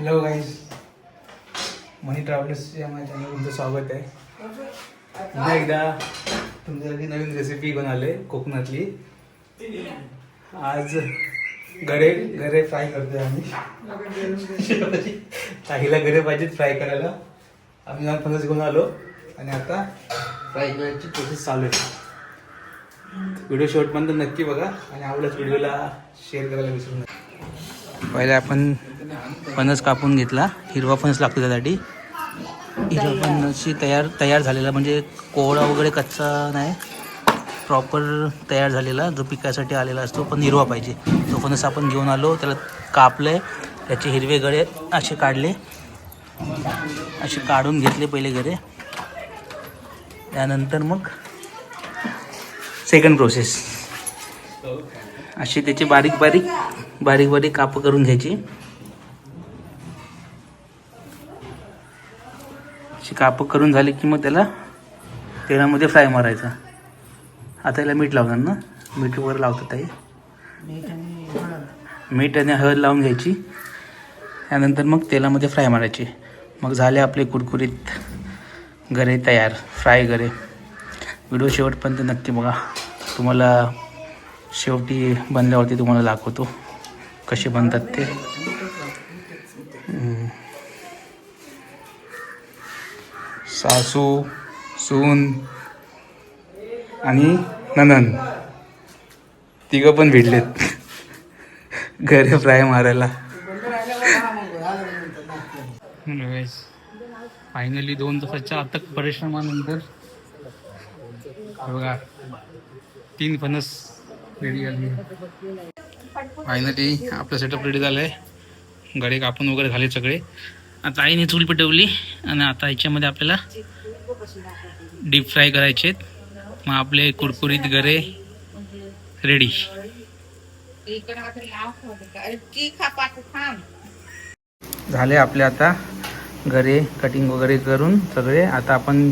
Hello guys, मनी ट्रॅव्हलर्सच्या माझ्या चॅनलवर तुमचं स्वागत आहे. पुन्हा एकदा तुमच्यासाठी नवीन रेसिपी बनवले कोकणातली. आज गरे फ्राय करतोय आम्ही. ताईला गरे पाहिजेत फ्राय करायला. आम्ही जाऊन फणस घेऊन आलो आणि आता फ्राय करायची प्रोसेस चालू आहे. व्हिडिओ शेवटपर्यंत नक्की बघा आणि आवडल्यास व्हिडिओला शेअर करायला विसरू नका. पहिले आपण फणस कापून घेतला. हिरवा फणस लागतो त्यासाठी. हिरवा फणसची तयार झालेला म्हणजे कोवळा वगैरे कच्चा नाही, प्रॉपर तयार झालेला जो पिकासाठी आलेला असतो, पण हिरवा पाहिजे. तो फणस आपण घेऊन आलो, त्याला कापले, त्याचे हिरवे गळे असे काढले, असे काढून घेतले पहिले गरे. त्यानंतर मग सेकंड प्रोसेस अशी त्याची बारीक बारीक कापं करून घ्यायची. अशी कापं करून झाली की मग त्याला तेलामध्ये फ्राय मारायचा. आता याला मीठ लावणार ना, मीठ वगैरे लावतात आहे. मीठ आणि हळद लावून घ्यायची. त्यानंतर मग तेलामध्ये फ्राय मारायची. मग झाले आपले कुरकुरीत गरे तयार, फ्राय गरे. व्हिडिओ शेवटपर्यंत नक्की बघा. तुम्हाला शेवटी बनल्यावरती तुम्हाला दाखवतो कसे बनतात ते. सासू, सून आणि ननंद तिघं पण भेटलेत गरे फ्राय मारायला. फायनली 2 तासाच्या अथक परिश्रमानंतर बघा 3 फणस रेडी झाली. फायनली आपलं सेटअप रेडी झालं आहे. गडे कापून वगैरे झाले सगळे. आता आईने चूल पेटवली आणि आता ह्याच्यामध्ये आपल्याला डीप फ्राय करायचे आहेत. मग आपले कुरकुरीत गरे रेडी. झाले आपले आता गरे कटिंग वगैरे करून सगळे. आता आपण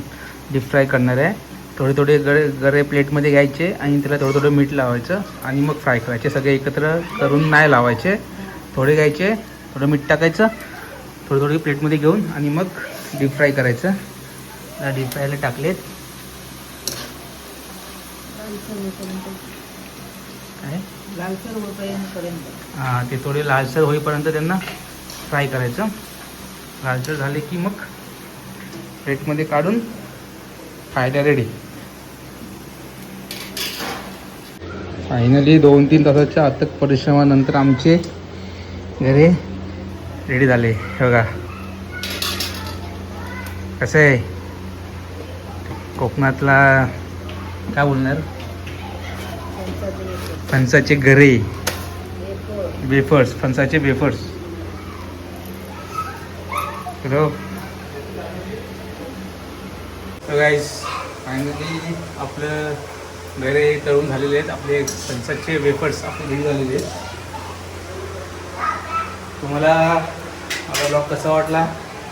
डीप फ्राय करणार आहे. थोडे गरे प्लेटमध्ये घ्यायचे आणि त्याला थोडं मीठ लावायचं आणि मग फ्राय करायचे. सगळे एकत्र करून नाही लावायचे. थोडे घ्यायचे, थोडं मीठ टाकायचं, थोडे प्लेटमध्ये घेऊन आणि मग डीप फ्राय करायचं. डीप फ्रायला टाकलेत. हां, ते थोडे लालसर होईपर्यंत त्यांना फ्राय करायचं. लालसर झाले की मग प्लेटमध्ये काढून खायला रेडी. फायनली 2-3 तासाच्या अथक परिश्रमानंतर आमचे गरे रेडी झाले. बघा कसं आहे, कोकणातला काय बोलणार, फणसाचे गरे, वेफर्स, फणसाचे वेफर्स. हॅलो गाईज, फायनली आपलं गरे तळून झालेले आहेत. आपले फणसाचे वेफर्स आपले रेडी झालेले आहेत. तुम्हाला माझा ब्लॉग कसा वाटला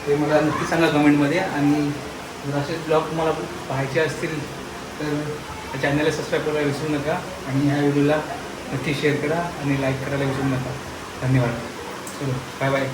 ते मला नक्की सांगा कमेंटमध्ये. आणि जर असेच ब्लॉग तुम्हाला पाहायचे असतील तर चॅनलला सबस्क्राईब करायला विसरू नका आणि ह्या व्हिडिओला नक्की शेअर करा आणि लाईक करायला विसरू नका. धन्यवाद. चलो, बाय बाय.